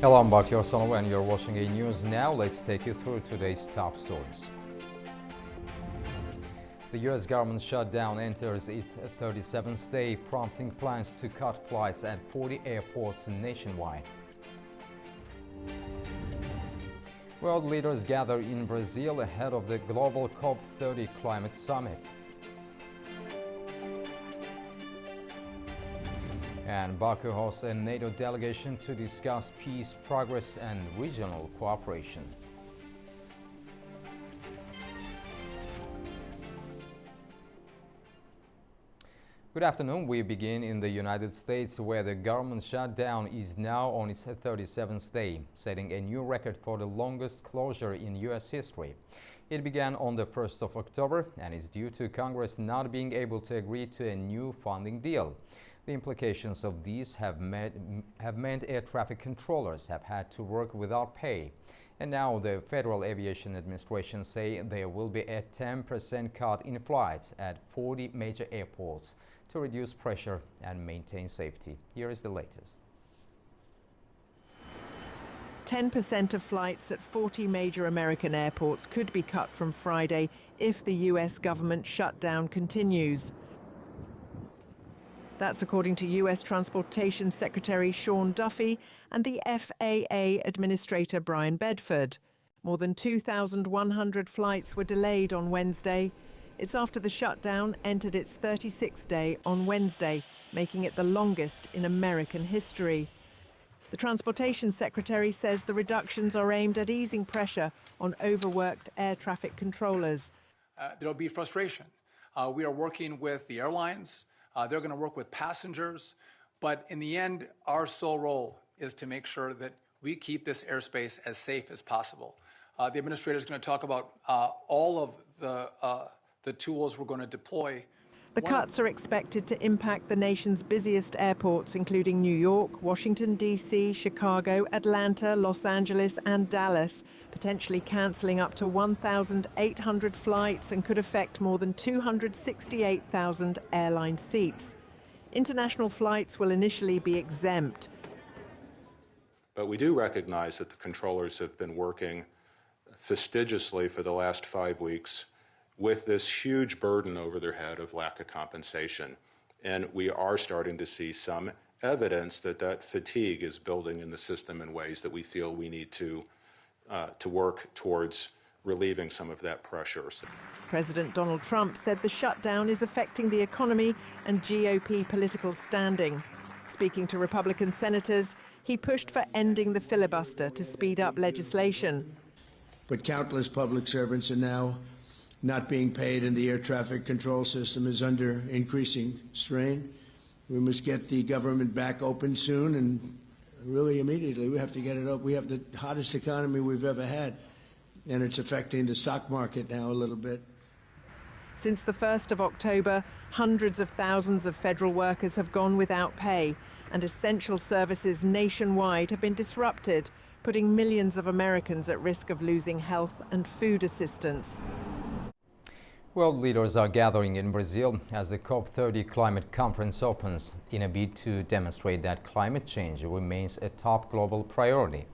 Hello, I'm Batyar Sanova and you're watching A News Now. Let's take you through today's top stories. The U.S. government shutdown enters its 37th day, prompting plans to cut flights at 40 airports nationwide. World leaders gather in Brazil ahead of the global COP30 climate summit. And Baku hosts a NATO delegation to discuss peace, progress, and regional cooperation. Good afternoon. We begin in the United States, where the government shutdown is now on its 37th day, setting a new record for the longest closure in U.S. history. It began on the 1st of October and is due to Congress not being able to agree to a new funding deal. The implications of these have meant air traffic controllers have had to work without pay. And now the Federal Aviation Administration say there will be a 10% cut in flights at 40 major airports to reduce pressure and maintain safety. Here is the latest. 10% of flights at 40 major American airports could be cut from Friday if the U.S. government shutdown continues. That's according to U.S. Transportation Secretary Sean Duffy and the FAA Administrator Brian Bedford. More than 2,100 flights were delayed on Wednesday. It's after the shutdown entered its 36th day on Wednesday, making it the longest in American history. The Transportation Secretary says the reductions are aimed at easing pressure on overworked air traffic controllers. There'll be frustration. We are working with the airlines. They're going to work with passengers. But in the end, our sole role is to make sure that we keep this airspace as safe as possible. The administrator is going to talk about all of the tools we're going to deploy. The cuts are expected to impact the nation's busiest airports, including New York, Washington, D.C., Chicago, Atlanta, Los Angeles, and Dallas, potentially cancelling up to 1,800 flights and could affect more than 268,000 airline seats. International flights will initially be exempt. But we do recognize that the controllers have been working fastidiously for the last 5 weeks with this huge burden over their head of lack of compensation. And we are starting to see some evidence that that fatigue is building in the system in ways that we feel we need to work towards relieving some of that pressure. President Donald Trump said the shutdown is affecting the economy and GOP political standing. Speaking to Republican senators, he pushed for ending the filibuster to speed up legislation. But countless public servants are now not being paid, and the air traffic control system is under increasing strain. We must get the government back open soon, and really immediately. We have to get it up. We have the hottest economy we've ever had, and it's affecting the stock market now a little bit. Since the 1st of October, hundreds of thousands of federal workers have gone without pay, and essential services nationwide have been disrupted, putting millions of Americans at risk of losing health and food assistance. World leaders are gathering in Brazil as the COP30 climate conference opens in a bid to demonstrate that climate change remains a top global priority.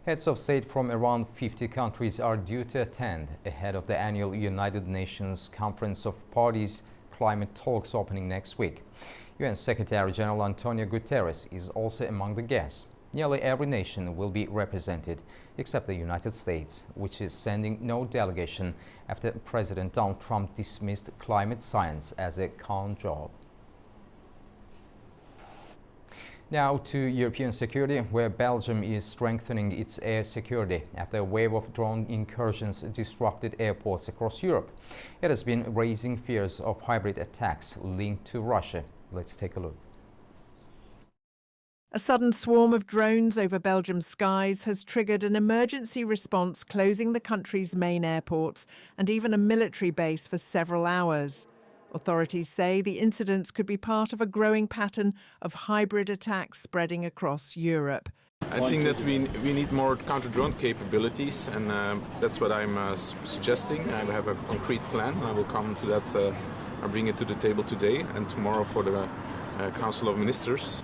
Heads of state from around 50 countries are due to attend ahead of the annual United Nations Conference of Parties climate talks opening next week. UN Secretary General Antonio Guterres is also among the guests. Nearly every nation will be represented, except the United States, which is sending no delegation after President Donald Trump dismissed climate science as a con job. Now to European security, where Belgium is strengthening its air security after a wave of drone incursions disrupted airports across Europe. It has been raising fears of hybrid attacks linked to Russia. Let's take a look. A sudden swarm of drones over Belgium's skies has triggered an emergency response, closing the country's main airports and even a military base for several hours. Authorities say the incidents could be part of a growing pattern of hybrid attacks spreading across Europe. I think that we need more counter-drone capabilities, and that's what I'm suggesting. I have a concrete plan. I will come to that. I bring it to the table today and tomorrow for the Council of Ministers.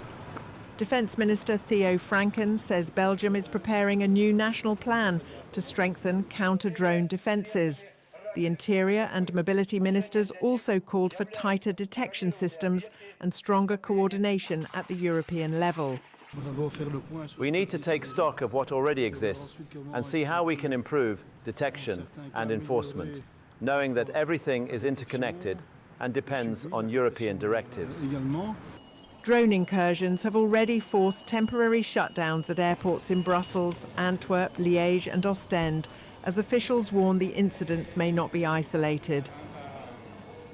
Defence Minister Theo Franken says Belgium is preparing a new national plan to strengthen counter-drone defences. The Interior and Mobility Ministers also called for tighter detection systems and stronger coordination at the European level. We need to take stock of what already exists and see how we can improve detection and enforcement, knowing that everything is interconnected and depends on European directives. Drone incursions have already forced temporary shutdowns at airports in Brussels, Antwerp, Liège and Ostend, as officials warn the incidents may not be isolated.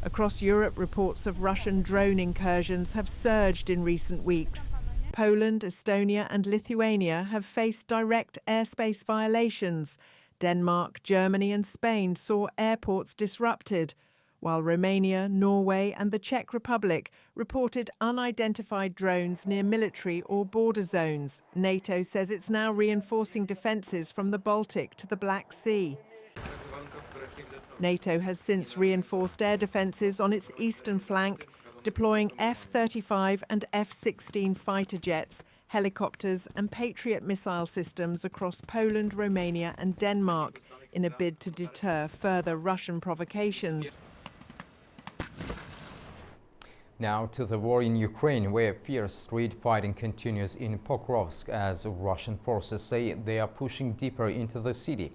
Across Europe, reports of Russian drone incursions have surged in recent weeks. Poland, Estonia and Lithuania have faced direct airspace violations. Denmark, Germany and Spain saw airports disrupted, while Romania, Norway and the Czech Republic reported unidentified drones near military or border zones. NATO says it's now reinforcing defences from the Baltic to the Black Sea. NATO has since reinforced air defences on its eastern flank, deploying F-35 and F-16 fighter jets, helicopters and Patriot missile systems across Poland, Romania and Denmark in a bid to deter further Russian provocations. Now to the war in Ukraine, where fierce street fighting continues in Pokrovsk as Russian forces say they are pushing deeper into the city.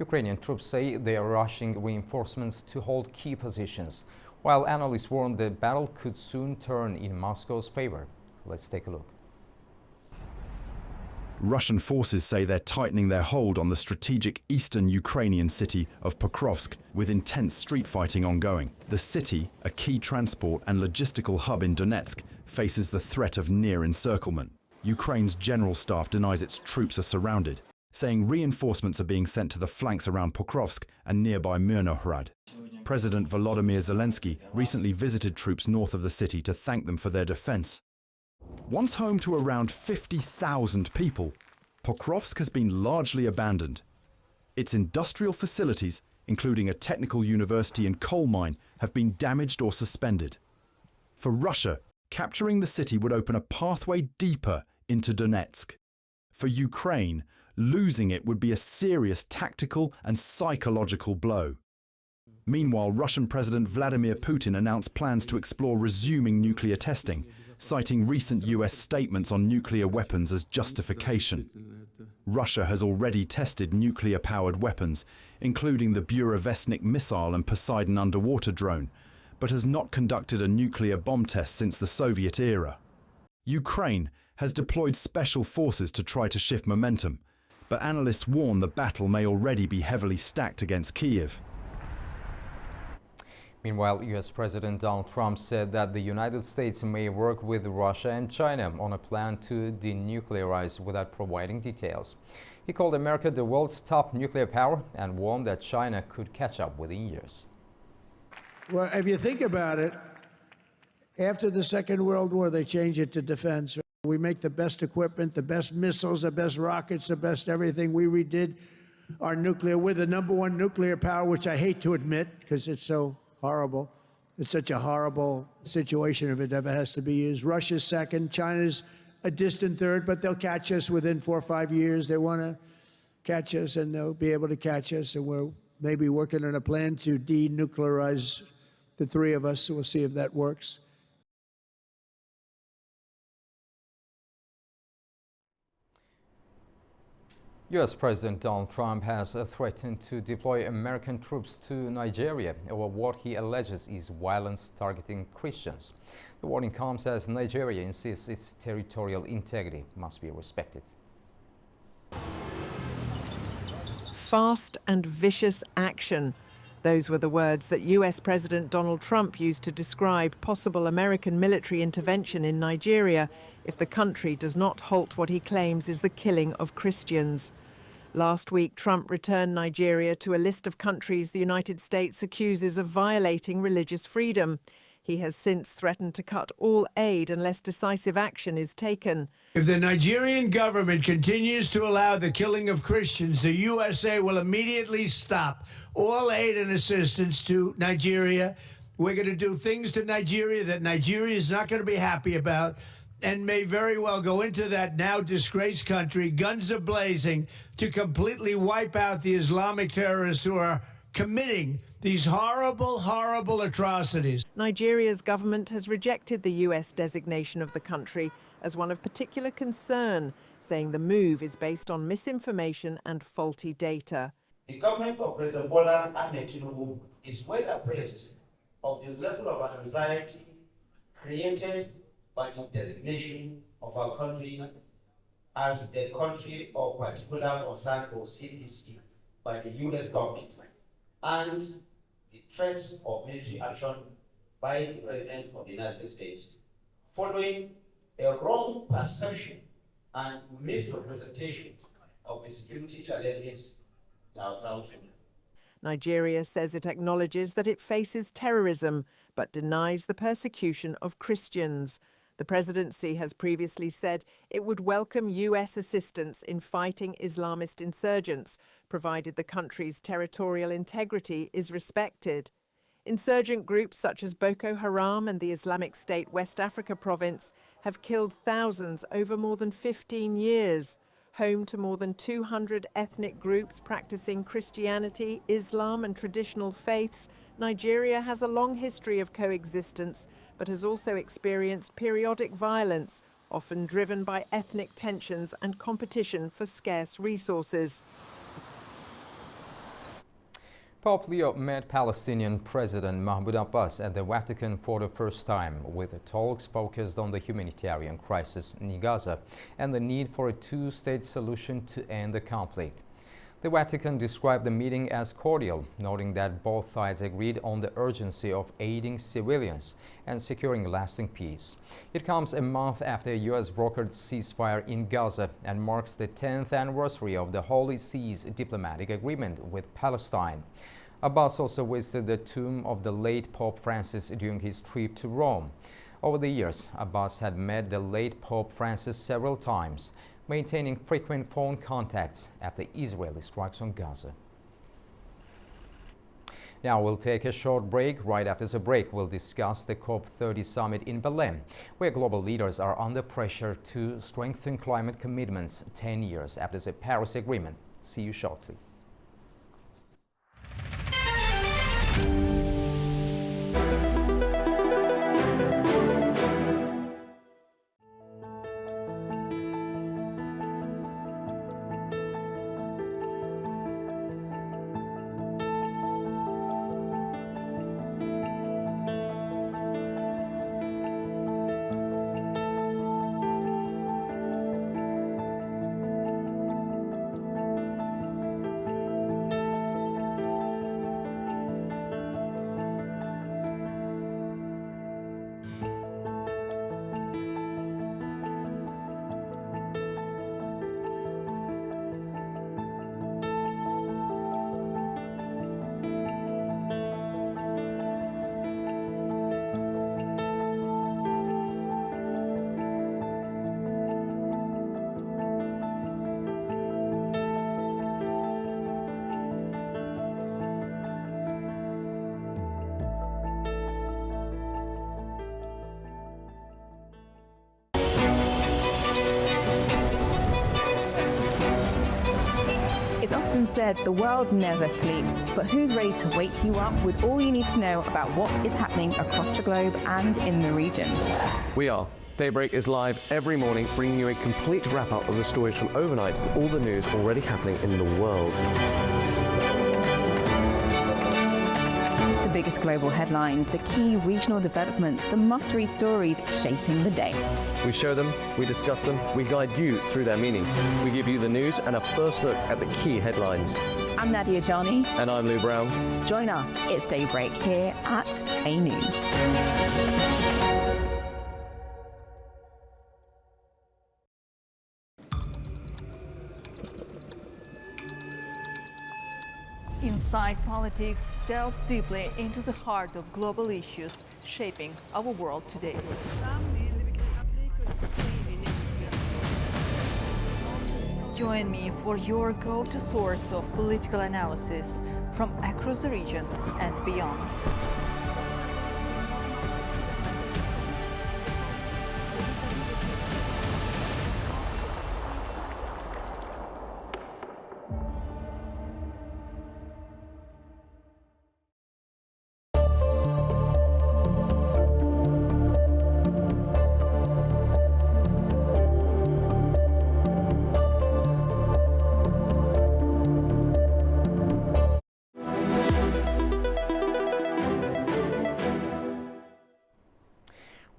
Ukrainian troops say they are rushing reinforcements to hold key positions, while analysts warn the battle could soon turn in Moscow's favor. Let's take a look. Russian forces say they're tightening their hold on the strategic eastern Ukrainian city of Pokrovsk, with intense street fighting ongoing. The city, a key transport and logistical hub in Donetsk, faces the threat of near encirclement. Ukraine's general staff denies its troops are surrounded, saying reinforcements are being sent to the flanks around Pokrovsk and nearby Myrnohrad. President Volodymyr Zelensky recently visited troops north of the city to thank them for their defense. Once home to around 50,000 people, Pokrovsk has been largely abandoned. Its industrial facilities, including a technical university and coal mine, have been damaged or suspended. For Russia, capturing the city would open a pathway deeper into Donetsk. For Ukraine, losing it would be a serious tactical and psychological blow. Meanwhile, Russian President Vladimir Putin announced plans to explore resuming nuclear testing, citing recent US statements on nuclear weapons as justification. Russia has already tested nuclear-powered weapons, including the Burevestnik missile and Poseidon underwater drone, but has not conducted a nuclear bomb test since the Soviet era. Ukraine has deployed special forces to try to shift momentum, but analysts warn the battle may already be heavily stacked against Kyiv. Meanwhile, US President Donald Trump said that the United States may work with Russia and China on a plan to denuclearize without providing details. He called America the world's top nuclear power and warned that China could catch up within years. Well, if you think about it, after the Second World War, they changed it to defense. We make the best equipment, the best missiles, the best rockets, the best everything. We redid our nuclear. We're the #1 nuclear power, which I hate to admit because it's so horrible. It's such a horrible situation if it ever has to be used. Russia's second, China's a distant third, but they'll catch us within 4 or 5 years. They want to catch us, and they'll be able to catch us, and we're maybe working on a plan to denuclearize the three of us, so we'll see if that works. US President Donald Trump has threatened to deploy American troops to Nigeria over what he alleges is violence targeting Christians. The warning comes as Nigeria insists its territorial integrity must be respected. Fast and vicious action. Those were the words that US President Donald Trump used to describe possible American military intervention in Nigeria if the country does not halt what he claims is the killing of Christians. Last week, Trump returned Nigeria to a list of countries the United States accuses of violating religious freedom. He has since threatened to cut all aid unless decisive action is taken. If the Nigerian government continues to allow the killing of Christians, the USA will immediately stop all aid and assistance to Nigeria. We're going to do things to Nigeria that Nigeria is not going to be happy about. and may very well go into that now disgraced country, guns a-blazing, to completely wipe out the Islamic terrorists who are committing these horrible, horrible atrocities. Nigeria's government has rejected the US designation of the country as one of particular concern, saying the move is based on misinformation and faulty data. The government of President Bola Ahmed Tinubu is well appraised of the level of anxiety created by the designation of our country as the country of particular concern or CPC by the US government, and the threats of military action by the President of the United States, following a wrong perception and misrepresentation of the security challenges in our country. Nigeria says it acknowledges that it faces terrorism, but denies the persecution of Christians. The presidency has previously said it would welcome US assistance in fighting Islamist insurgents, provided the country's territorial integrity is respected. Insurgent groups such as Boko Haram and the Islamic State West Africa province have killed thousands over more than 15 years. Home to more than 200 ethnic groups practicing Christianity, Islam and traditional faiths, Nigeria has a long history of coexistence, but has also experienced periodic violence, often driven by ethnic tensions and competition for scarce resources. Pope Leo met Palestinian President Mahmoud Abbas at the Vatican for the first time, with talks focused on the humanitarian crisis in Gaza and the need for a two-state solution to end the conflict. The Vatican described the meeting as cordial, noting that both sides agreed on the urgency of aiding civilians and securing lasting peace. It comes a month after a U.S. brokered ceasefire in Gaza and marks the 10th anniversary of the Holy See's diplomatic agreement with Palestine. Abbas also visited the tomb of the late Pope Francis during his trip to Rome. Over the years, Abbas had met the late Pope Francis several times, maintaining frequent phone contacts after Israeli strikes on Gaza. Now we'll take a short break. Right after the break, we'll discuss the COP30 summit in Berlin, where global leaders are under pressure to strengthen climate commitments 10 years after the Paris Agreement. See you shortly. It's often said the world never sleeps, but who's ready to wake you up with all you need to know about what is happening across the globe and in the region? We are. Daybreak is live every morning, bringing you a complete wrap-up of the stories from overnight with all the news already happening in the world. The biggest global headlines, the key regional developments, the must-read stories shaping the day. We show them, we discuss them, we guide you through their meaning. We give you the news and a first look at the key headlines. I'm Nadia Jani. And I'm Lou Brown. Join us, it's Daybreak here at A News. Inside Politics delves deeply into the heart of global issues shaping our world today. Join me for your go-to source of political analysis from across the region and beyond.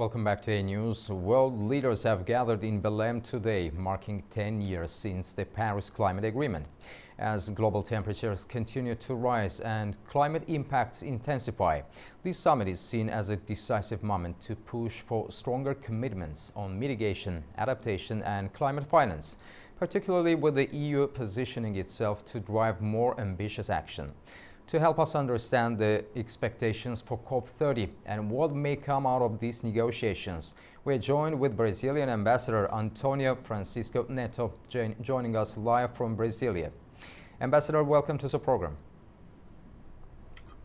Welcome back to A News. World leaders have gathered in Belém today, marking 10 years since the Paris Climate Agreement. As global temperatures continue to rise and climate impacts intensify, this summit is seen as a decisive moment to push for stronger commitments on mitigation, adaptation and climate finance, particularly with the EU positioning itself to drive more ambitious action. To help us understand the expectations for COP30 and what may come out of these negotiations, we're joined with Brazilian Ambassador Antonio Francisco Neto, joining us live from Brasilia. Ambassador, welcome to the program.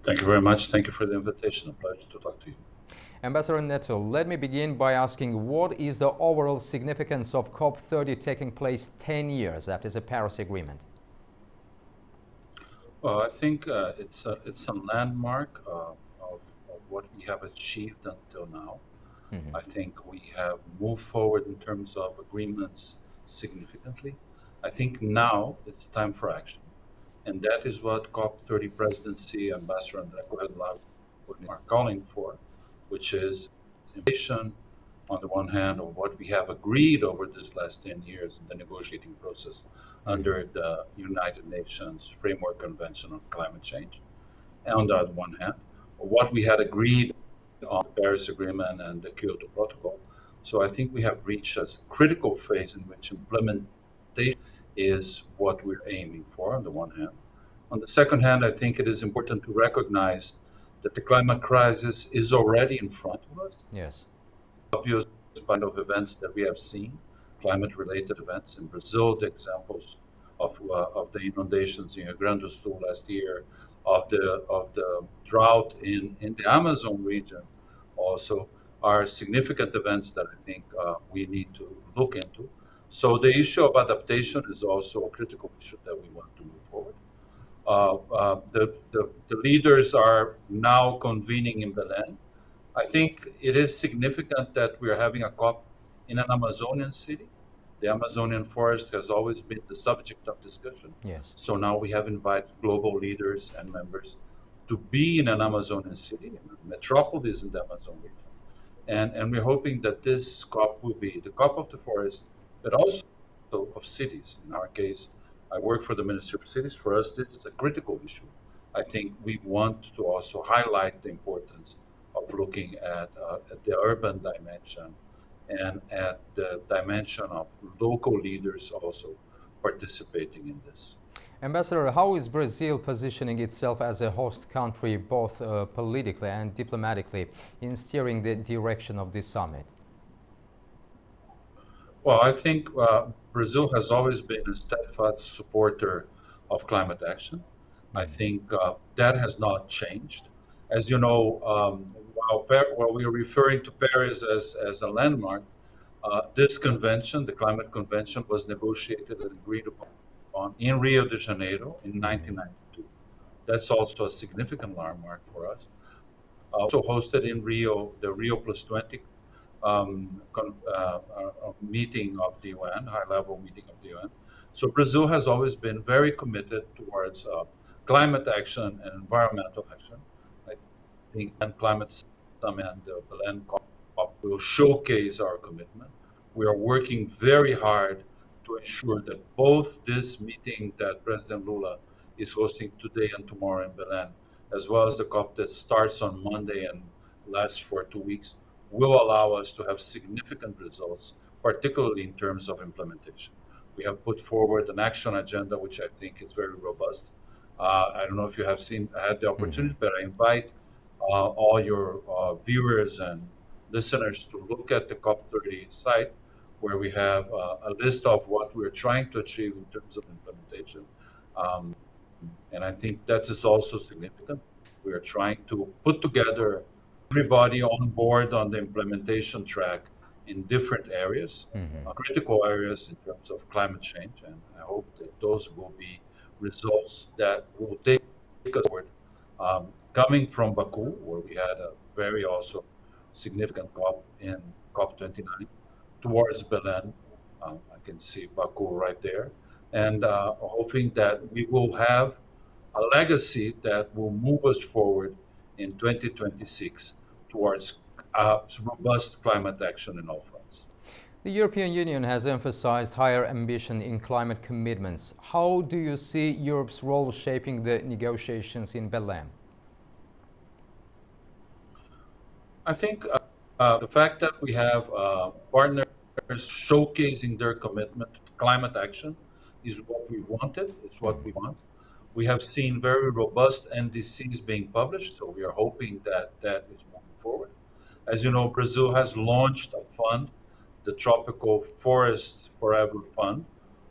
Thank you very much. Thank you for the invitation. A pleasure to talk to you. Ambassador Neto, let me begin by asking, what is the overall significance of COP30 taking place 10 years after the Paris Agreement? Well, I think it's a landmark of what we have achieved until now. I think we have moved forward in terms of agreements significantly. I think now it's time for action. And that is what COP30 presidency, Ambassador André Correia are calling for, which is implementation, on the one hand, of what we have agreed over this last 10 years in the negotiating process under the United Nations Framework Convention on Climate Change. And on the other one hand, what we had agreed on the Paris Agreement and the Kyoto Protocol. So I think we have reached a critical phase in which implementation is what we're aiming for on the one hand. On the second hand, I think it is important to recognize that the climate crisis is already in front of us. Yes. Obvious kind of events that we have seen, climate-related events in Brazil, the examples of the inundations in Rio Grande do Sul last year, of the drought in the Amazon region, also are significant events that I think we need to look into. So the issue of adaptation is also a critical issue that we want to move forward. The leaders are now convening in Belém. I think it is significant that we are having a COP in an Amazonian city. The Amazonian forest has always been the subject of discussion. Yes. So now we have invited global leaders and members to be in an Amazonian city, a metropolis in the Amazon region. And we're hoping that this COP will be the COP of the forest, but also of cities. In our case, I work for the Ministry of Cities. For us, this is a critical issue. I think we want to also highlight the importance of looking at the urban dimension and at the dimension of local leaders also participating in this. Ambassador, how is Brazil positioning itself as a host country, both politically and diplomatically, in steering the direction of this summit? Well, I think Brazil has always been a steadfast supporter of climate action. I think that has not changed. As you know, while we are referring to Paris as a landmark, this convention, the climate convention, was negotiated and agreed upon in Rio de Janeiro in 1992. That's also a significant landmark for us. Also hosted in Rio, the Rio Plus 20 meeting of the UN, high-level meeting of the UN. So Brazil has always been very committed towards climate action and environmental action. I think climate summit and the Belém COP will showcase our commitment. We are working very hard to ensure that both this meeting that President Lula is hosting today and tomorrow in Belém, as well as the COP that starts on Monday and lasts for 2 weeks, will allow us to have significant results, particularly in terms of implementation. We have put forward an action agenda, which I think is very robust. I don't know if you have had the opportunity, but I invite all your viewers and listeners to look at the COP30 site, where we have a list of what we're trying to achieve in terms of implementation. And I think that is also significant. We are trying to put together everybody on board on the implementation track in different areas, critical areas in terms of climate change. And I hope that those will be results that will take us forward. Coming from Baku, where we had a very also significant COP in COP29, towards Belém, I can see Baku right there, and hoping that we will have a legacy that will move us forward in 2026 towards robust climate action in all fronts. The European Union has emphasized higher ambition in climate commitments. How do you see Europe's role shaping the negotiations in Belém? I think the fact that we have partners showcasing their commitment to climate action is what we wanted. It's what we want. We have seen very robust NDCs being published, so we are hoping that that is moving forward. As you know, Brazil has launched a fund, the Tropical Forests Forever Fund,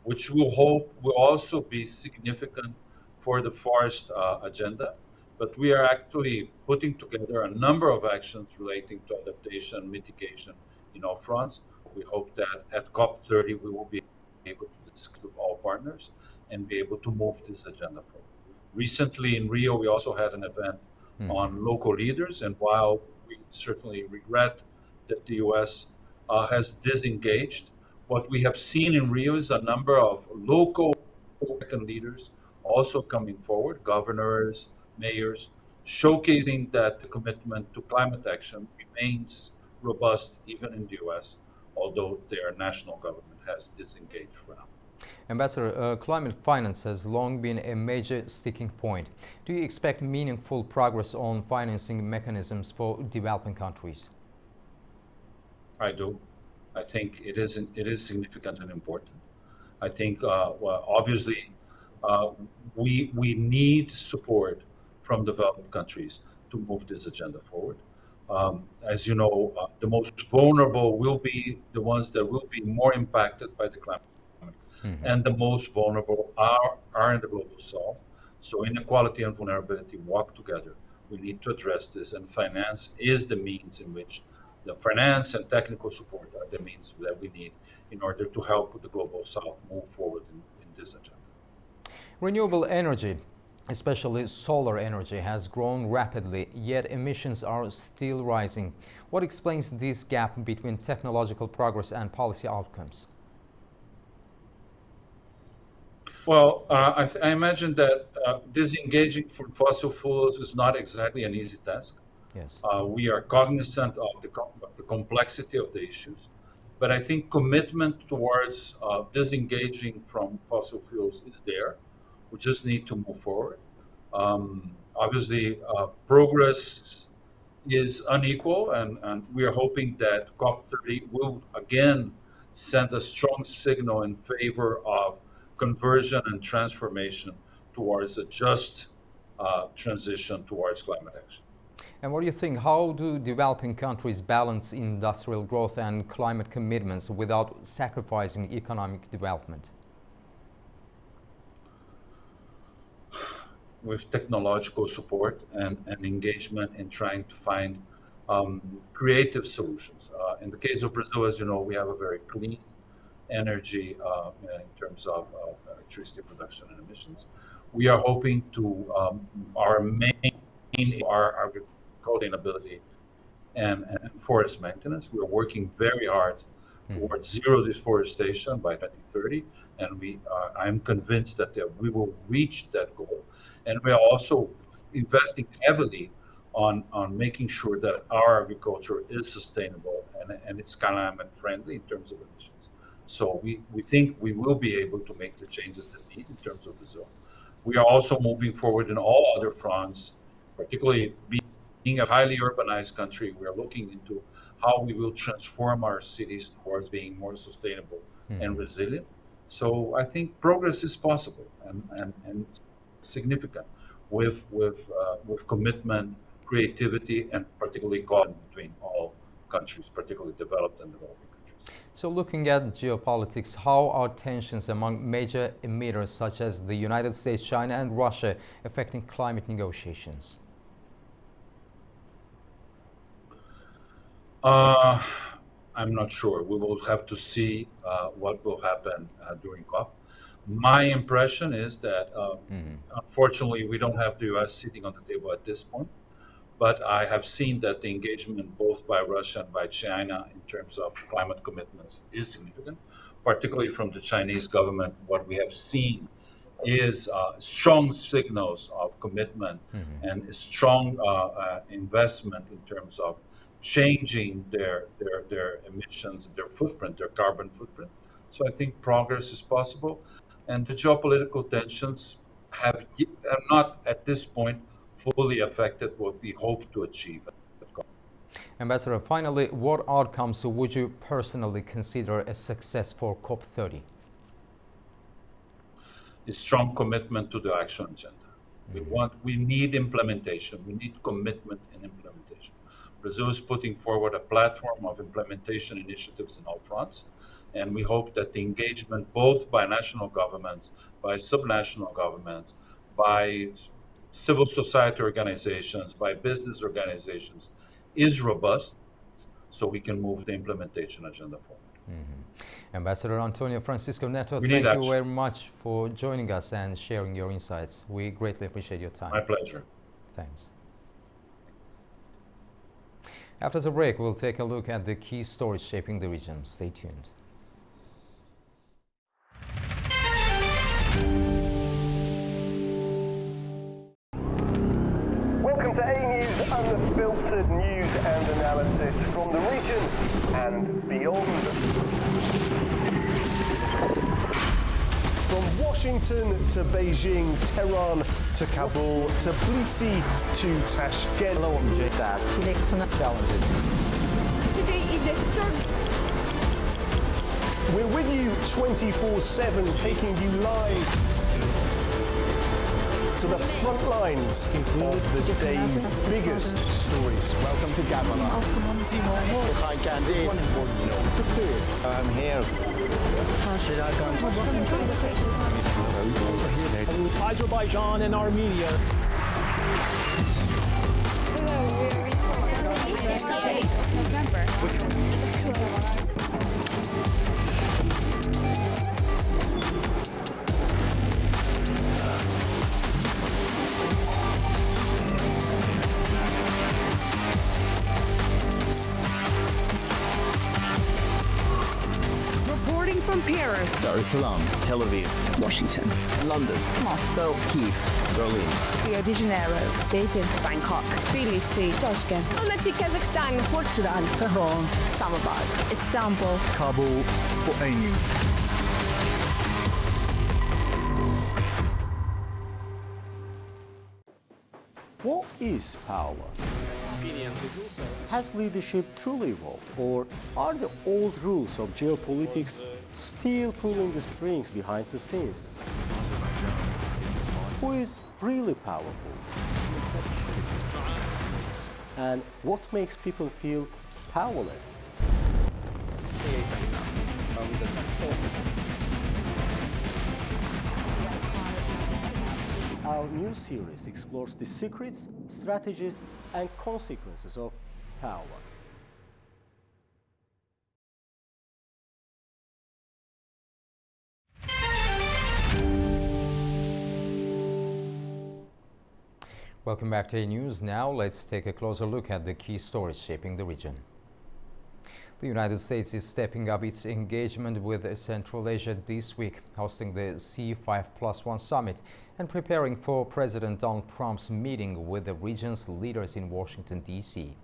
which we hope will also be significant for the forest agenda. But we are actually putting together a number of actions relating to adaptation, mitigation in all fronts. We hope that at COP30 we will be able to discuss with all partners and be able to move this agenda forward. Recently in Rio, we also had an event on local leaders, and while we certainly regret that the US has disengaged, what we have seen in Rio is a number of local leaders also coming forward, governors, mayors, showcasing that the commitment to climate action remains robust even in the US, although their national government has disengaged for now. Ambassador, climate finance has long been a major sticking point. Do you expect meaningful progress on financing mechanisms for developing countries? I do. I think it is significant and important. I think, well, obviously, we need support from developed countries to move this agenda forward. As you know, the most vulnerable will be the ones that will be more impacted by the climate. And the most vulnerable are in the global south. So inequality and vulnerability walk together. We need to address this, and finance is the means in which the finance and technical support are the means that we need in order to help the global south move forward in this agenda. Renewable energy, especially solar energy, has grown rapidly, yet emissions are still rising. What explains this gap between technological progress and policy outcomes? Well, I imagine that disengaging from fossil fuels is not exactly an easy task. Yes. We are cognizant of the complexity of the issues, but I think commitment towards disengaging from fossil fuels is there. We just need to move forward. Obviously, progress is unequal, and we are hoping that COP30 will again send a strong signal in favor of conversion and transformation towards a just transition towards climate action. And what do you think, how do developing countries balance industrial growth and climate commitments without sacrificing economic development? With technological support and engagement in trying to find creative solutions. In the case of Brazil, as you know, we have a very clean energy in terms of electricity production and emissions. We are hoping to our agricultural sustainability and forest maintenance. We are working very hard towards zero deforestation by 2030, and I'm convinced that we will reach that goal. And we are also investing heavily on making sure that our agriculture is sustainable and it's climate friendly in terms of emissions. So we think we will be able to make the changes that need in terms of Brazil. We are also moving forward in all other fronts, particularly being a highly urbanized country. We are looking into how we will transform our cities towards being more sustainable and resilient. So I think progress is possible and significant with commitment, creativity, and particularly cooperation between all countries, particularly developed and developing. So looking at geopolitics, how are tensions among major emitters such as the United States, China and Russia affecting climate negotiations? I'm not sure. We will have to see what will happen during COP. My impression is that, unfortunately, we don't have the US sitting on the table at this point. But I have seen that the engagement both by Russia and by China in terms of climate commitments is significant, particularly from the Chinese government. What we have seen is strong signals of commitment and strong investment in terms of changing their emissions, their footprint, their carbon footprint. So I think progress is possible, and the geopolitical tensions have not at this point fully affected what we hope to achieve. Ambassador, finally, what outcomes would you personally consider a success for COP30? A strong commitment to the action agenda. We need implementation. We need commitment in implementation. Brazil is putting forward a platform of implementation initiatives in all fronts, and we hope that the engagement both by national governments, by subnational governments, by civil society organizations, by business organizations is robust, so we can move the implementation agenda forward. Ambassador Antonio Francisco Neto, thank you very much for joining us and sharing your insights. We greatly appreciate your time. My pleasure. Thanks. After the break, we'll take a look at the key stories shaping the region. Stay tuned. Welcome to A News, unfiltered news and analysis from the region and beyond. From Washington to Beijing, Tehran to Kabul, to Tbilisi to Tashkent. Today is the third. We're with you 24/7, taking you live to the front lines of the day's biggest stories. Welcome to Gabala. Hi, Gandhi. I'm here. Azerbaijan and Armenia. Reporting from Paris, Dar es Salaam, Tel Aviv, Washington, London, Moscow, Kyiv, Berlin, Rio de Janeiro, Beijing, Bangkok, Tbilisi, Tashkent, Almaty, Kazakhstan, Port Sudan, Tehran, Islamabad, Istanbul, Kabul for A News. What is power? Has leadership truly evolved, or are the old rules of geopolitics still pulling the strings behind the scenes? Who is really powerful? And what makes people feel powerless? Our new series explores the secrets, strategies, and consequences of power. Welcome back to A News. Now let's take a closer look at the key stories shaping the region. The United States is stepping up its engagement with Central Asia this week, hosting the C5+1 summit and preparing for President Donald Trump's meeting with the region's leaders in Washington, D.C.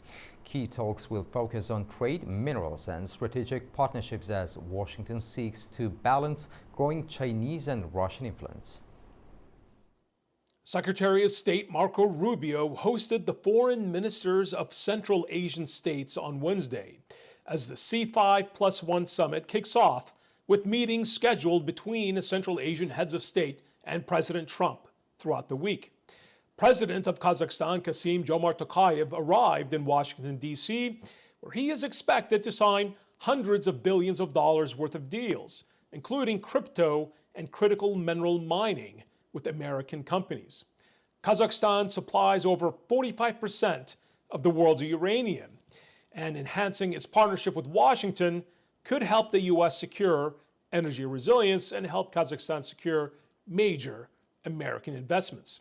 Key talks will focus on trade, minerals, and strategic partnerships as Washington seeks to balance growing Chinese and Russian influence. Secretary of State Marco Rubio hosted the foreign ministers of Central Asian states on Wednesday as the C5+1 summit kicks off with meetings scheduled between Central Asian heads of state and President Trump throughout the week. President of Kazakhstan, Kassym-Jomart Tokayev, arrived in Washington, D.C., where he is expected to sign hundreds of billions of dollars worth of deals, including crypto and critical mineral mining with American companies. Kazakhstan supplies over 45% of the world's uranium, and enhancing its partnership with Washington could help the U.S. secure energy resilience and help Kazakhstan secure major American investments.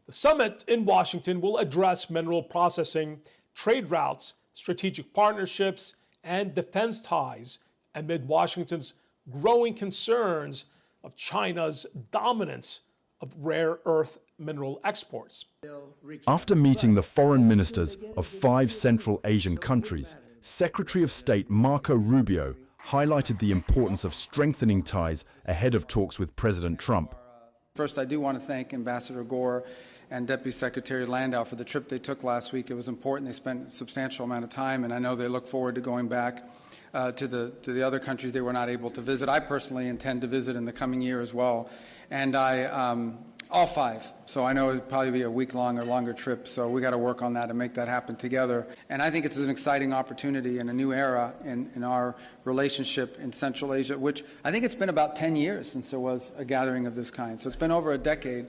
The summit in Washington will address mineral processing, trade routes, strategic partnerships, and defense ties amid Washington's growing concerns of China's dominance of rare earth mineral exports. After meeting the foreign ministers of 5 Central Asian countries, Secretary of State Marco Rubio highlighted the importance of strengthening ties ahead of talks with President Trump. First, I do want to thank Ambassador Gore and Deputy Secretary Landau for the trip they took last week. It was important. They spent a substantial amount of time, and I know they look forward to going back to the other countries they were not able to visit. I personally intend to visit in the coming year as well, and all 5. So I know it'll probably be a week-long or longer trip, so we got to work on that and make that happen together. And I think it's an exciting opportunity and a new era in our relationship in Central Asia, which I think it's been about 10 years since there was a gathering of this kind. So it's been over a decade.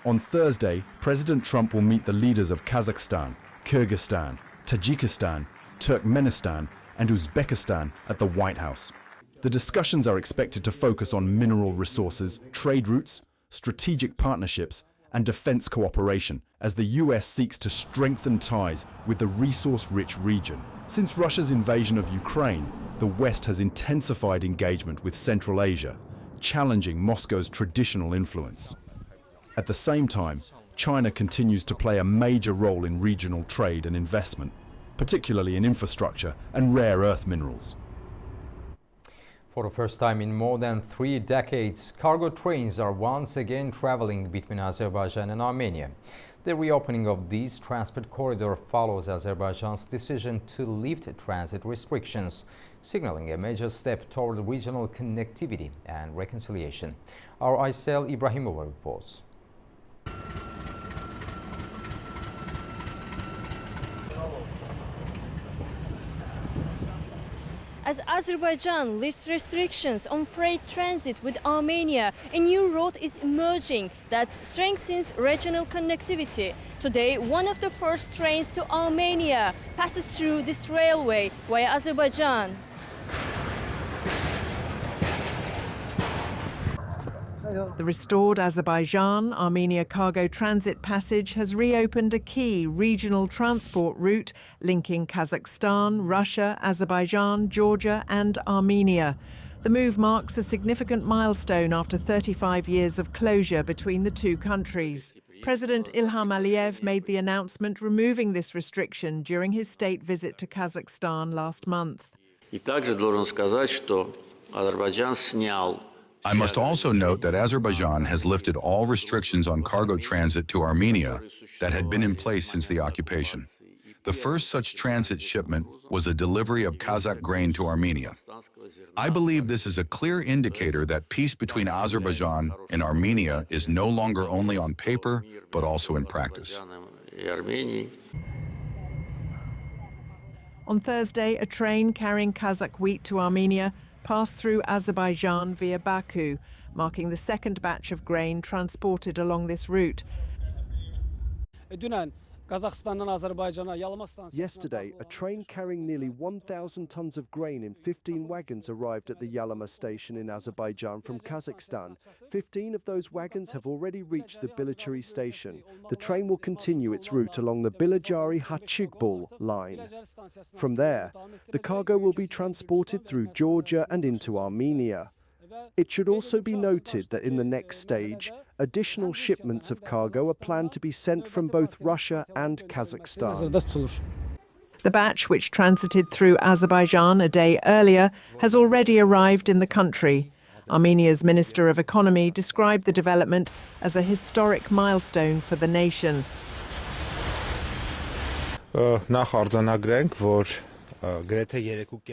On Thursday, President Trump will meet the leaders of Kazakhstan, Kyrgyzstan, Tajikistan, Turkmenistan, and Uzbekistan at the White House. The discussions are expected to focus on mineral resources, trade routes, strategic partnerships, and defense cooperation as the US seeks to strengthen ties with the resource-rich region. Since Russia's invasion of Ukraine, the West has intensified engagement with Central Asia, challenging Moscow's traditional influence. At the same time, China continues to play a major role in regional trade and investment, particularly in infrastructure and rare earth minerals. For the first time in more than 3 decades, cargo trains are once again traveling between Azerbaijan and Armenia. The reopening of this transport corridor follows Azerbaijan's decision to lift transit restrictions, signaling a major step toward regional connectivity and reconciliation. Our Aysel Ibrahimova reports. As Azerbaijan lifts restrictions on freight transit with Armenia, a new route is emerging that strengthens regional connectivity. Today, one of the first trains to Armenia passes through this railway via Azerbaijan. The restored Azerbaijan-Armenia cargo transit passage has reopened a key regional transport route linking Kazakhstan, Russia, Azerbaijan, Georgia and Armenia. The move marks a significant milestone after 35 years of closure between the two countries. President Ilham Aliyev made the announcement removing this restriction during his state visit to Kazakhstan last month. I must also note that Azerbaijan has lifted all restrictions on cargo transit to Armenia that had been in place since the occupation. The first such transit shipment was a delivery of Kazakh grain to Armenia. I believe this is a clear indicator that peace between Azerbaijan and Armenia is no longer only on paper, but also in practice. On Thursday, a train carrying Kazakh wheat to Armenia passed through Azerbaijan via Baku, marking the second batch of grain transported along this route. Yesterday, a train carrying nearly 1,000 tons of grain in 15 wagons arrived at the Yalama station in Azerbaijan from Kazakhstan. 15 of those wagons have already reached the Bilachari station. The train will continue its route along the Bilachari-Hachigbul line. From there, the cargo will be transported through Georgia and into Armenia. It should also be noted that in the next stage, additional shipments of cargo are planned to be sent from both Russia and Kazakhstan. The batch, which transited through Azerbaijan a day earlier, has already arrived in the country. Armenia's Minister of Economy described the development as a historic milestone for the nation.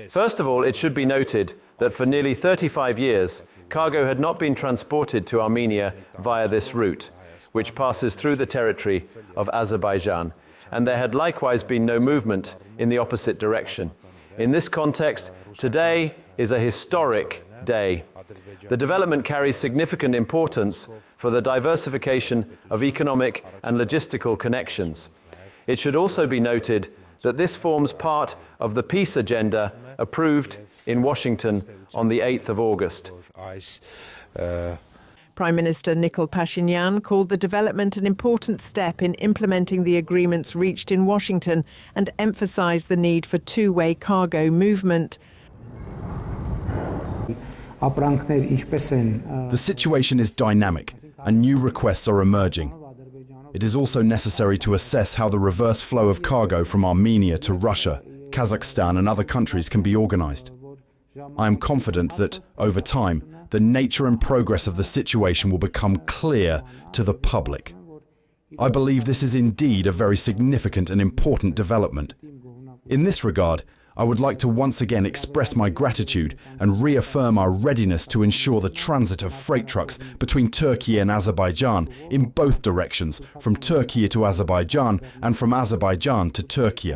First of all, it should be noted that for nearly 35 years, cargo had not been transported to Armenia via this route, which passes through the territory of Azerbaijan, and there had likewise been no movement in the opposite direction. In this context, today is a historic day. The development carries significant importance for the diversification of economic and logistical connections. It should also be noted that this forms part of the peace agenda approved in Washington on the 8th of August. Prime Minister Nikol Pashinyan called the development an important step in implementing the agreements reached in Washington and emphasised the need for two-way cargo movement. The situation is dynamic and new requests are emerging. It is also necessary to assess how the reverse flow of cargo from Armenia to Russia, Kazakhstan and other countries can be organized. I am confident that, over time, the nature and progress of the situation will become clear to the public. I believe this is indeed a very significant and important development. In this regard, I would like to once again express my gratitude and reaffirm our readiness to ensure the transit of freight trucks between Turkey and Azerbaijan in both directions, from Turkey to Azerbaijan and from Azerbaijan to Turkey.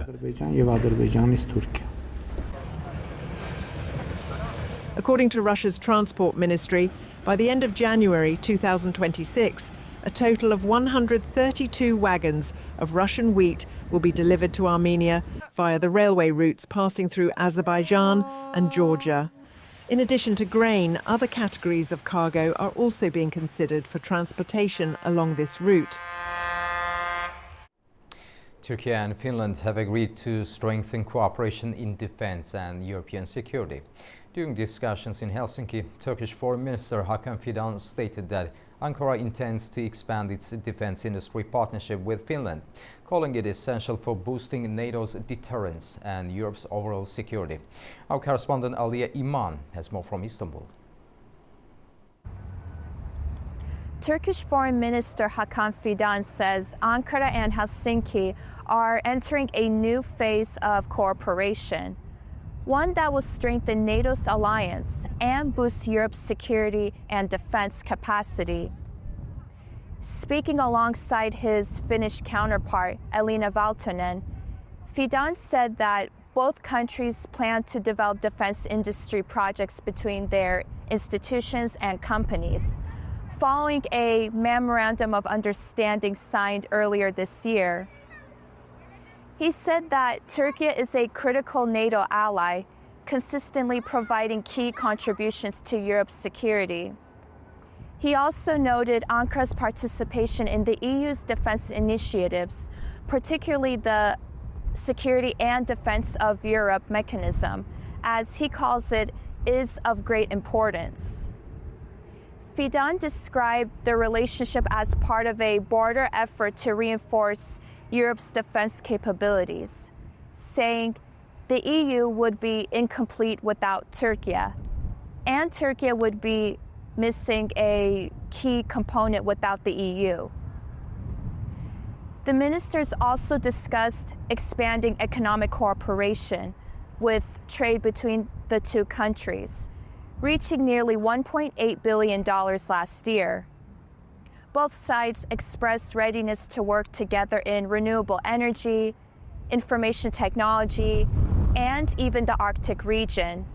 According to Russia's transport ministry, by the end of January 2026, a total of 132 wagons of Russian wheat will be delivered to Armenia via the railway routes passing through Azerbaijan and Georgia. In addition to grain, other categories of cargo are also being considered for transportation along this route. Turkey and Finland have agreed to strengthen cooperation in defense and European security. During discussions in Helsinki, Turkish Foreign Minister Hakan Fidan stated that Ankara intends to expand its defense industry partnership with Finland, calling it essential for boosting NATO's deterrence and Europe's overall security. Our correspondent Aliye Iman has more from Istanbul. Turkish Foreign Minister Hakan Fidan says Ankara and Helsinki are entering a new phase of cooperation, one that will strengthen NATO's alliance and boost Europe's security and defense capacity. Speaking alongside his Finnish counterpart, Elina Valtonen, Fidan said that both countries plan to develop defense industry projects between their institutions and companies, following a memorandum of understanding signed earlier this year. He said that Turkey is a critical NATO ally, consistently providing key contributions to Europe's security. He also noted Ankara's participation in the EU's defense initiatives, particularly the Security and Defense of Europe mechanism, as he calls it, is of great importance. Fidan described the relationship as part of a broader effort to reinforce Europe's defense capabilities, saying the EU would be incomplete without Turkey, and Turkey would be missing a key component without the EU. The ministers also discussed expanding economic cooperation with trade between the two countries, reaching nearly $1.8 billion last year. Both sides expressed readiness to work together in renewable energy, information technology, and even the Arctic region.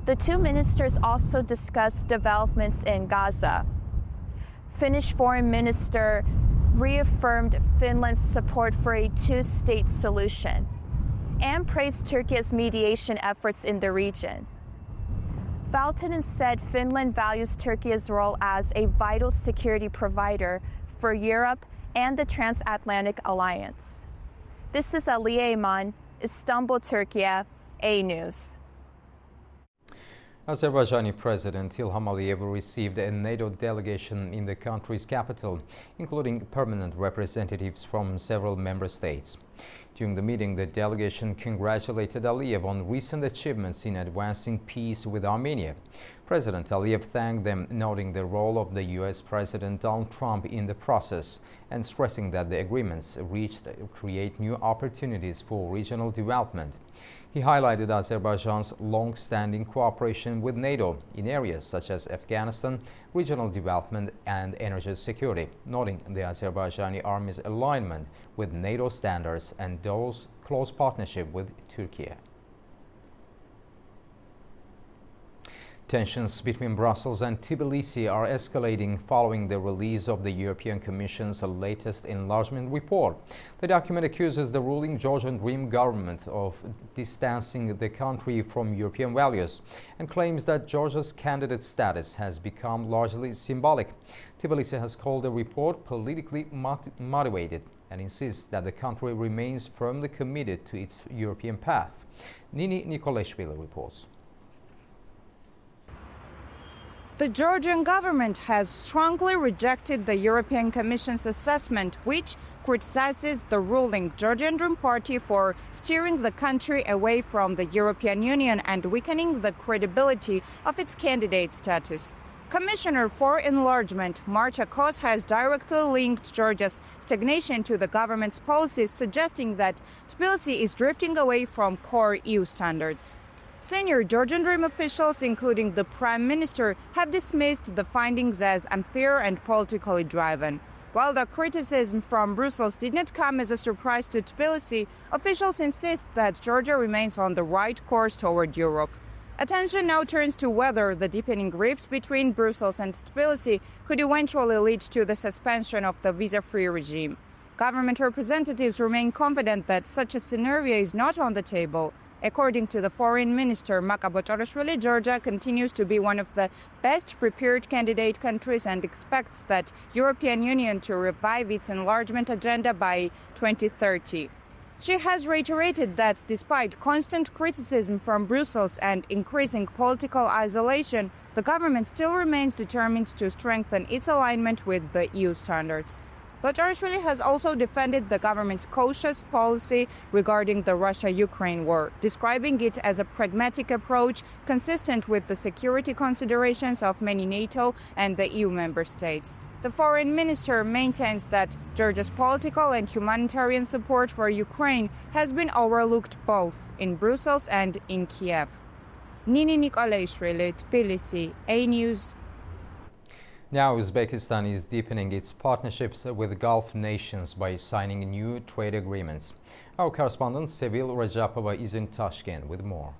The two ministers also discussed developments in Gaza. Finnish Foreign Minister reaffirmed Finland's support for a two-state solution and praised Turkey's mediation efforts in the region. Valtonen said Finland values Turkey's role as a vital security provider for Europe and the transatlantic alliance. This is Aliye Iman, Istanbul, Turkey, A News. Azerbaijani President Ilham Aliyev received a NATO delegation in the country's capital, including permanent representatives from several member states. During the meeting, the delegation congratulated Aliyev on recent achievements in advancing peace with Armenia. President Aliyev thanked them, noting the role of the U.S. President Donald Trump in the process and stressing that the agreements reached create new opportunities for regional development. He highlighted Azerbaijan's long-standing cooperation with NATO in areas such as Afghanistan, regional development and energy security, noting the Azerbaijani army's alignment with NATO standards and those close partnership with Turkey. Tensions between Brussels and Tbilisi are escalating following the release of the European Commission's latest enlargement report. The document accuses the ruling Georgian Dream government of distancing the country from European values and claims that Georgia's candidate status has become largely symbolic. Tbilisi has called the report politically motivated and insists that the country remains firmly committed to its European path. Nini Nikolashvili reports. The Georgian government has strongly rejected the European Commission's assessment, which criticizes the ruling Georgian Dream Party for steering the country away from the European Union and weakening the credibility of its candidate status. Commissioner for Enlargement Marta Kos has directly linked Georgia's stagnation to the government's policies, suggesting that Tbilisi is drifting away from core EU standards. Senior Georgian Dream officials, including the Prime Minister, have dismissed the findings as unfair and politically driven. While the criticism from Brussels did not come as a surprise to Tbilisi, officials insist that Georgia remains on the right course toward Europe. Attention now turns to whether the deepening rift between Brussels and Tbilisi could eventually lead to the suspension of the visa-free regime. Government representatives remain confident that such a scenario is not on the table. According to the Foreign Minister, Makabochorishvili, Georgia continues to be one of the best prepared candidate countries and expects that European Union to revive its enlargement agenda by 2030. She has reiterated that despite constant criticism from Brussels and increasing political isolation, the government still remains determined to strengthen its alignment with the EU standards. Bochorishvili has also defended the government's cautious policy regarding the Russia-Ukraine war, describing it as a pragmatic approach consistent with the security considerations of many NATO and the EU member states. The foreign minister maintains that Georgia's political and humanitarian support for Ukraine has been overlooked both in Brussels and in Kiev. Nini Nikolaishvili, Tbilisi, A News. Now, Uzbekistan is deepening its partnerships with Gulf nations by signing new trade agreements. Our correspondent Sevil Rajapova is in Tashkent with more.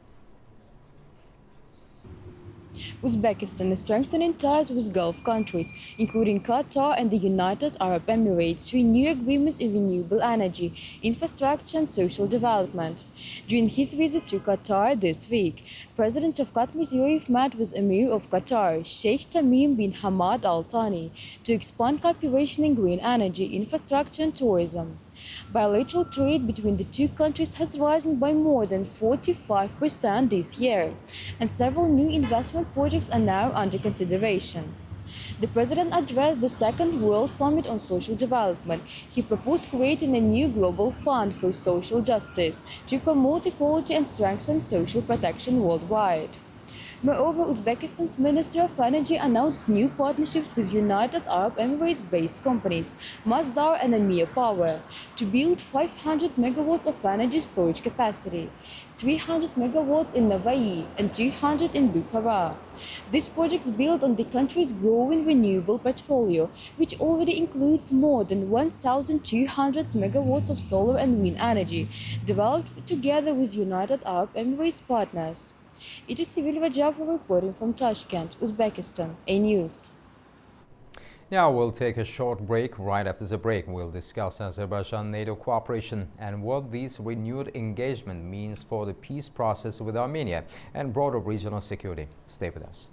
Uzbekistan is strengthening ties with Gulf countries, including Qatar and the United Arab Emirates, through new agreements in renewable energy, infrastructure and social development. During his visit to Qatar this week, President Shavkat Mirziyoyev met with Emir of Qatar, Sheikh Tamim bin Hamad Al Thani, to expand cooperation in green energy, infrastructure and tourism. Bilateral trade between the two countries has risen by more than 45% this year, and several new investment projects are now under consideration. The president addressed the Second World Summit on Social Development. He proposed creating a new global fund for social justice to promote equality and strengthen social protection worldwide. Moreover, Uzbekistan's Ministry of Energy announced new partnerships with United Arab Emirates-based companies Masdar and Amir Power to build 500 megawatts of energy storage capacity, 300 megawatts in Navai and 200 in Bukhara. These projects build on the country's growing renewable portfolio, which already includes more than 1,200 megawatts of solar and wind energy, developed together with United Arab Emirates partners. It is Sevil Rajapova reporting from Tashkent, Uzbekistan, A News. Now we'll take a short break. Right after the break, we'll discuss Azerbaijan-NATO cooperation and what this renewed engagement means for the peace process with Armenia and broader regional security. Stay with us.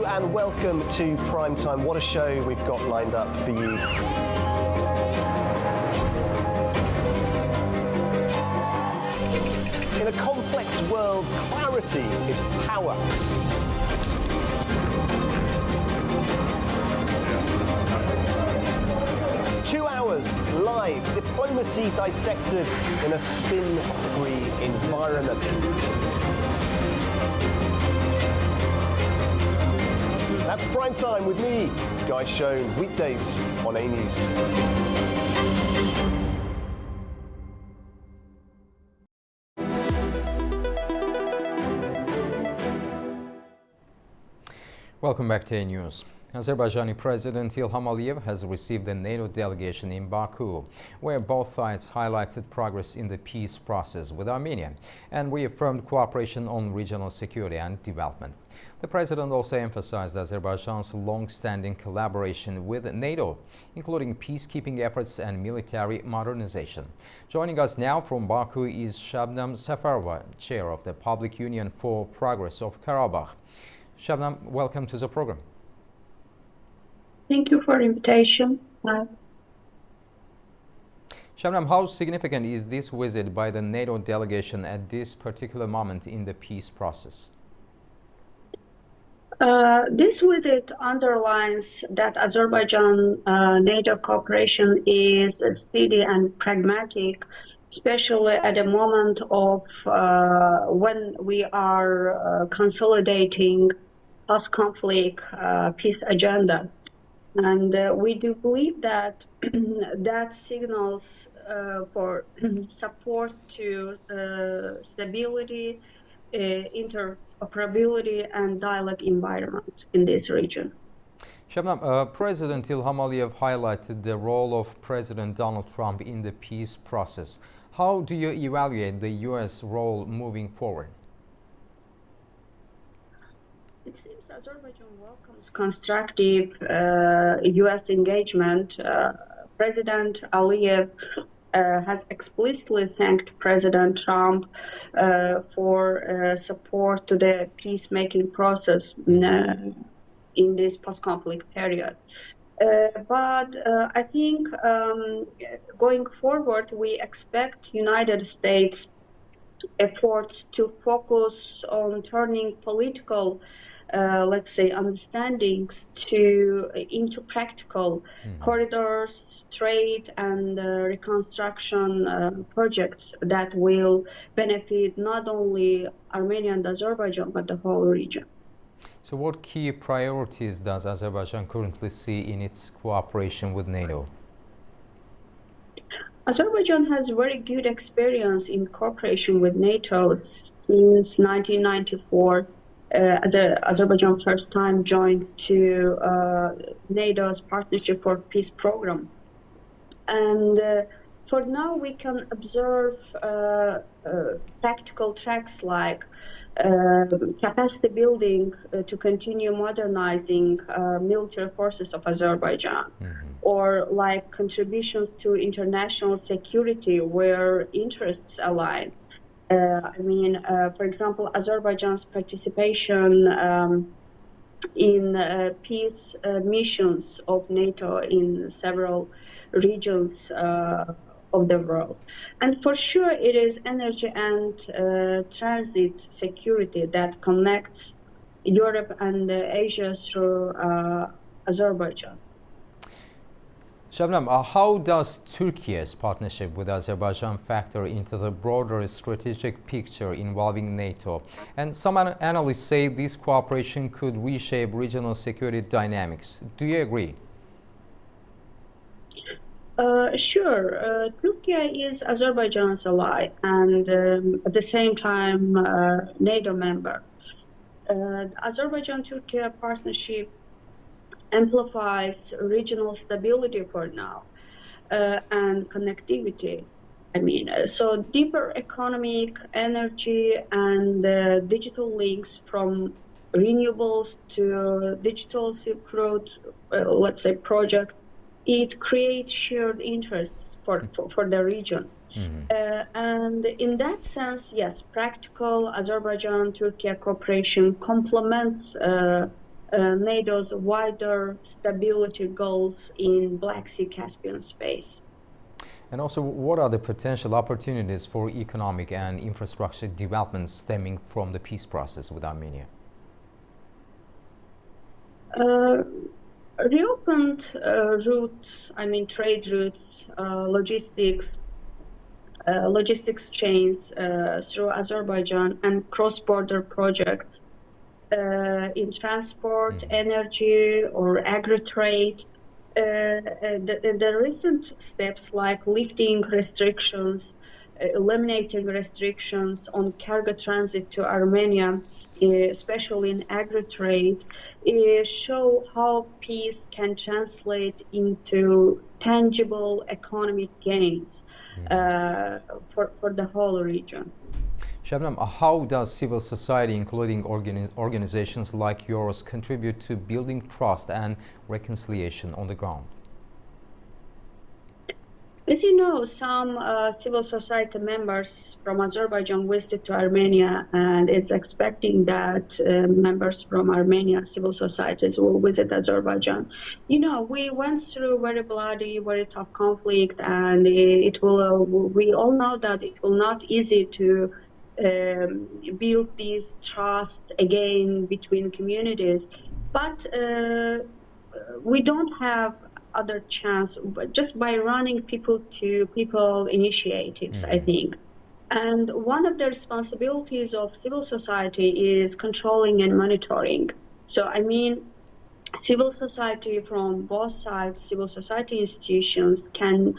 And welcome to Primetime. What a show we've got lined up for you. In a complex world, clarity is power. 2 hours live, diplomacy dissected in a spin-free environment. That's Prime Time with me, Guy Schoen, weekdays on A News. Welcome back to A News. Azerbaijani President Ilham Aliyev has received the NATO delegation in Baku, where both sides highlighted progress in the peace process with Armenia and reaffirmed cooperation on regional security and development. The president also emphasized Azerbaijan's long-standing collaboration with NATO, including peacekeeping efforts and military modernization. Joining us now from Baku is Shabnam Safarova, chair of the Public Union for Progress of Karabakh. Shabnam, welcome to the program. Thank you for the invitation. Shabnam, how significant is this visit by the NATO delegation at this particular moment in the peace process? This visit underlines that Azerbaijan-NATO cooperation is steady and pragmatic, especially at a moment of when we are consolidating post-conflict peace agenda. And we do believe that that signals for support to stability, interoperability, and dialogue environment in this region. Shabnam, President Ilham Aliyev highlighted the role of President Donald Trump in the peace process. How do you evaluate the U.S. role moving forward? It seems Azerbaijan welcomes constructive U.S. engagement. President Aliyev has explicitly thanked President Trump for support to the peacemaking process in this post-conflict period. But I think going forward, we expect United States efforts to focus on turning political let's say, understandings into practical corridors, trade, and reconstruction projects that will benefit not only Armenia and Azerbaijan, but the whole region. So what key priorities does Azerbaijan currently see in its cooperation with NATO? Azerbaijan has very good experience in cooperation with NATO since 1994. Azerbaijan first time joined to NATO's Partnership for Peace program. And for now, we can observe tactical tracks like capacity building to continue modernizing military forces of Azerbaijan, or like contributions to international security where interests align. For example, Azerbaijan's participation in peace missions of NATO in several regions of the world. And for sure, it is energy and transit security that connects Europe and Asia through Azerbaijan. Shabnam, how does Turkey's partnership with Azerbaijan factor into the broader strategic picture involving NATO? And some analysts say this cooperation could reshape regional security dynamics. Do you agree? Sure. Turkey is Azerbaijan's ally and at the same time NATO member. Azerbaijan-Turkey partnership amplifies regional stability for now and connectivity. So deeper economic, energy, and digital links from renewables to digital Silk Road, let's say, project. It creates shared interests for the region. And in that sense, yes, practical Azerbaijan-Turkey cooperation complements NATO's wider stability goals in Black Sea-Caspian space. And also, what are the potential opportunities for economic and infrastructure development stemming from the peace process with Armenia? Reopened routes, trade routes, logistics chains through Azerbaijan, and cross-border projects in transport, energy, or agri-trade. The recent steps like lifting restrictions, eliminating restrictions on cargo transit to Armenia, especially in agri-trade, show how peace can translate into tangible economic gains for the whole region. Shabnam, how does civil society, including organizations like yours, contribute to building trust and reconciliation on the ground? As you know, some civil society members from Azerbaijan visited to Armenia, and it's expecting that members from Armenia civil societies will visit Azerbaijan. You know, we went through very bloody, very tough conflict, and we all know that it will not easy to build this trust again between communities. But we don't have other chance but just by running people to people initiatives, I think. And one of the responsibilities of civil society is controlling and monitoring. So civil society from both sides, civil society institutions can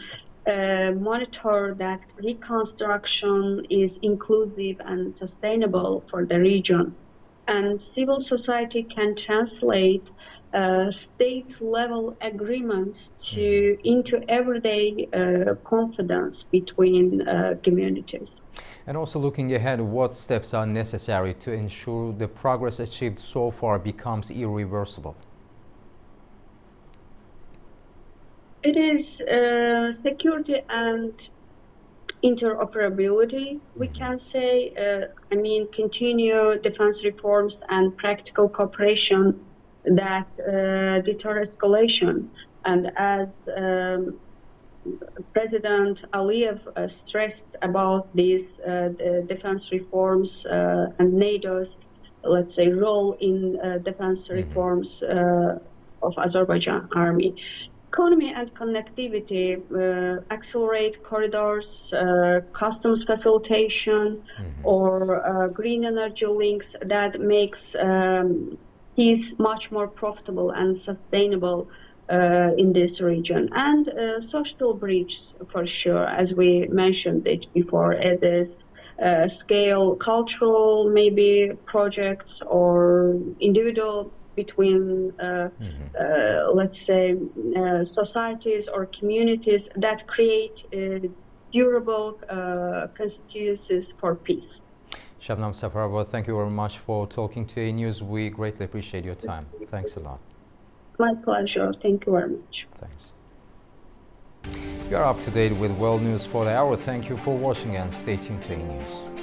monitor that reconstruction is inclusive and sustainable for the region. And civil society can translate state-level agreements into everyday confidence between communities. And also looking ahead, what steps are necessary to ensure the progress achieved so far becomes irreversible? It is security and interoperability, we can say. Continue defense reforms and practical cooperation that deter escalation. And as President Aliyev stressed about these defense reforms and NATO's, let's say, role in defense reforms of Azerbaijan army. Economy and connectivity, accelerate corridors, customs facilitation, or green energy links that makes peace much more profitable and sustainable in this region. And social bridge, for sure, as we mentioned it before, it is scale cultural maybe projects or individual between, let's say, societies or communities that create durable constituencies for peace. Shabnam Safarova, thank you very much for talking to A News. We greatly appreciate your time. Thanks a lot. My pleasure. Thank you very much. Thanks. You are up to date with world news for the hour. Thank you for watching and stay tuned to A News.